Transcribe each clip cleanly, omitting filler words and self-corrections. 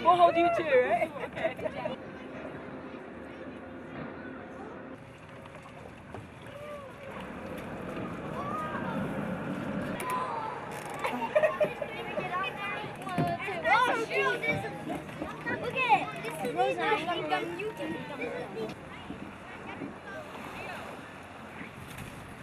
We'll hold you too, right? Okay. Look at it. This is Rose Island.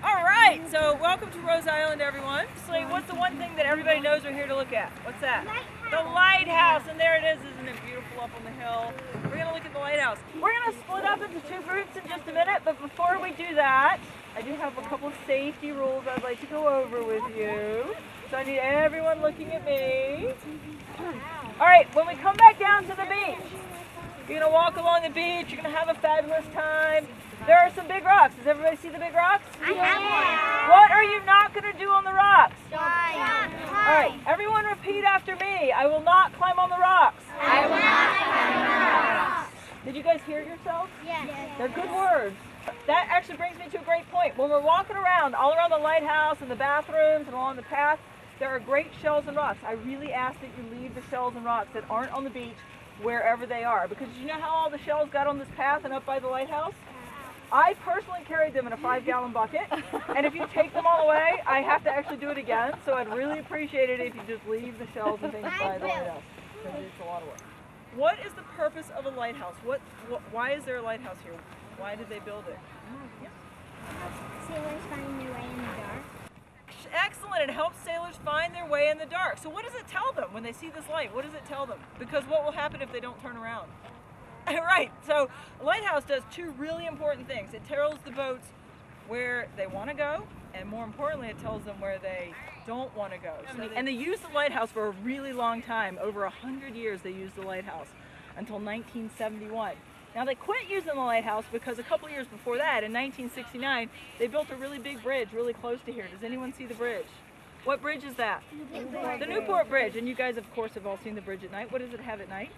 All right, so welcome to Rose Island, everyone. So what's the one thing that everybody knows we're here to look at? What's that? The lighthouse, and there it is. Isn't it beautiful up on the hill? We're going to look at the lighthouse. We're going to split up into two groups in just a minute, but before we do that, I do have a couple of safety rules I'd like to go over with you. So I need everyone looking at me. All right, when we come back down to the beach, you're going to walk along the beach, you're going to have a fabulous time. There are some big rocks. Does everybody see the big rocks? I have one. What are you not going to do on the rocks? Climb. All right, everyone repeat after me. I will not climb on the rocks. I will not climb on the rocks. Did you guys hear yourself? Yes. They're good words. That actually brings me to a great point. When we're walking around, all around the lighthouse and the bathrooms and along the path, there are great shells and rocks. I really ask that you leave the shells and rocks that aren't on the beach wherever they are. Because you know how all the shells got on this path and up by the lighthouse? I personally carried them in a 5-gallon bucket, and if you take them all away, I have to actually do it again, so I'd really appreciate it if you just leave the shells and things by the lighthouse, because it's a lot of work. What is the purpose of a lighthouse? Why is there a lighthouse here? Why did they build it? Yeah. Sailors find their way in the dark. Excellent, it helps sailors find their way in the dark. So what does it tell them when they see this light? What does it tell them? Because what will happen if they don't turn around? Right, so a lighthouse does two really important things. It tells the boats where they want to go, and more importantly, it tells them where they don't want to go. And they used the lighthouse for a really long time. Over 100 years they used the lighthouse until 1971. Now they quit using the lighthouse because a couple years before that, in 1969, they built a really big bridge really close to here. Does anyone see the bridge? What bridge is that? The Newport Bridge. And you guys, of course, have all seen the bridge at night. What does it have at night?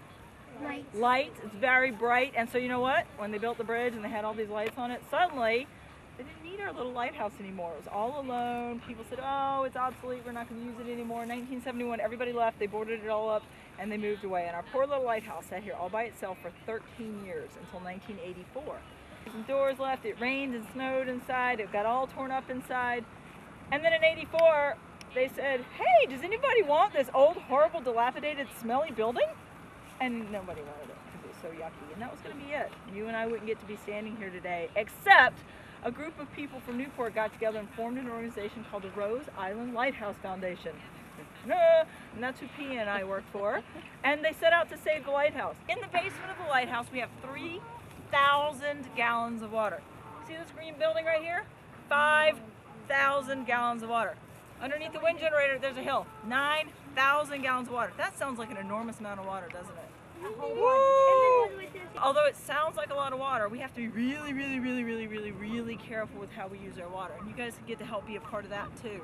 Lights. It's very bright. And so you know what? When they built the bridge and they had all these lights on it, suddenly they didn't need our little lighthouse anymore. It was all alone. People said, oh, it's obsolete. We're not going to use it anymore. In 1971, everybody left. They boarded it all up and they moved away. And our poor little lighthouse sat here all by itself for 13 years until 1984. Some doors left. It rained and snowed inside. It got all torn up inside. And then in 84, they said, hey, does anybody want this old, horrible, dilapidated, smelly building? And nobody wanted it because it was so yucky. And that was going to be it. You and I wouldn't get to be standing here today, except a group of people from Newport got together and formed an organization called the Rose Island Lighthouse Foundation. And that's who Pia and I work for. And they set out to save the lighthouse. In the basement of the lighthouse, we have 3,000 gallons of water. See this green building right here? 5,000 gallons of water. Underneath the wind generator, there's a hill. 9,000 gallons of water. That sounds like an enormous amount of water, doesn't it? Although it sounds like a lot of water, we have to be really, really, really, really, really, really careful with how we use our water. And you guys get to help be a part of that too.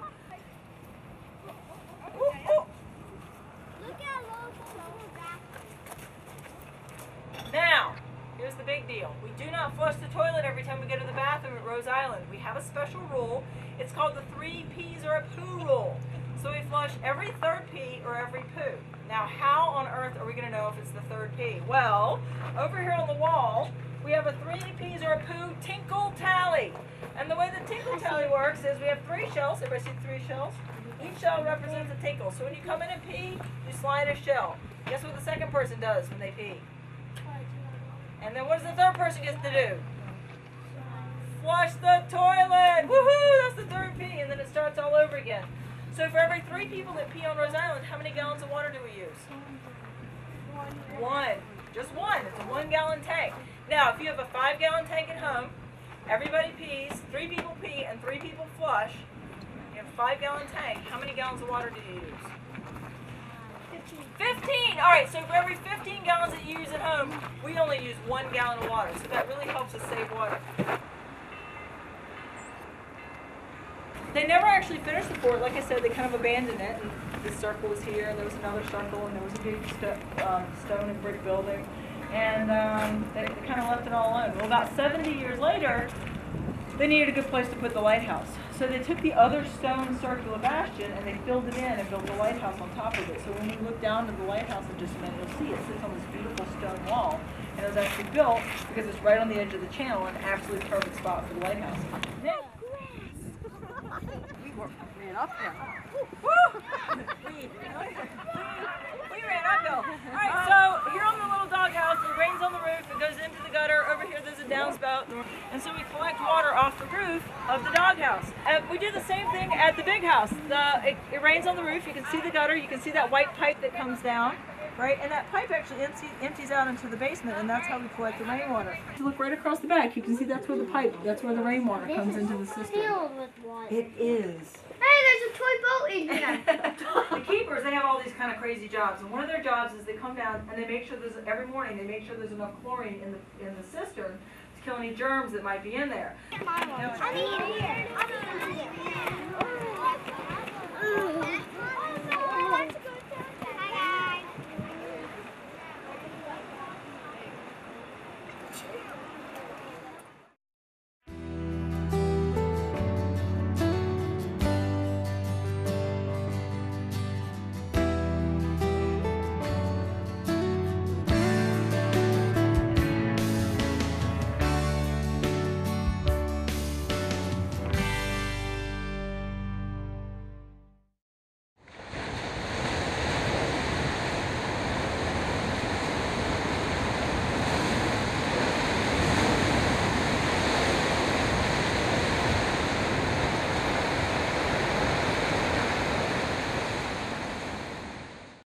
Now, here's the big deal. We do not flush the toilet every time we go to the bathroom at Rose Island. We have a special rule. It's called the 3 P's or a poo rule. So we flush every third pee or every poo. Now, how on earth are we going to know if it's the third pee? Well, over here on the wall, we have a 3 P's or a poo tinkle tally. And the way the tinkle tally works is we have 3 shells. Everybody see 3 shells? Each shell represents a tinkle. So when you come in and pee, you slide a shell. Guess what the second person does when they pee? And then what does the third person get to do? Flush the toilet! Woohoo! That's the third pee, and then it starts all over again. So for every 3 people that pee on Rose Island, how many gallons of water do we use? 1. Just 1. It's a 1-gallon tank. Now, if you have a 5-gallon tank at home, everybody pees, 3 people pee, and 3 people flush. You have a 5-gallon tank. How many gallons of water do you use? 15! Alright, so for every 15 gallons that you use at home, we only use 1 gallon of water. So that really helps us save water. They never actually finished the fort. Like I said, they kind of abandoned it. And this circle was here, and there was another circle, and there was a big stone and brick building. And they kind of left it all alone. Well, about 70 years later, they needed a good place to put the lighthouse. So they took the other stone circular bastion and they filled it in and built the lighthouse on top of it. So when we look down to the lighthouse in just a minute, you'll see it sits on this beautiful stone wall. And it was actually built because it's right on the edge of the channel, an absolutely perfect spot for the lighthouse. Now, we ran uphill. Woo! We ran uphill. All right, so here on the little doghouse, it rains on the roof, it goes into the gutter. Over here, there's a downspout, and so we collect water off the roof of the doghouse. And we do the same thing at the big house. It rains on the roof. You can see the gutter. You can see that white pipe that comes down. Right, and that pipe actually empties out into the basement, and that's how we collect the rainwater. If you look right across the back, you can see that's where the pipe, that's where the rainwater comes into the system. Filled with water. It is. Hey, there's a toy boat in here. The keepers, they have all these kind of crazy jobs, and one of their jobs is they come down and they make sure every morning they make sure there's enough chlorine in the cistern to kill any germs that might be in there. I'm eating here. I'm eating here.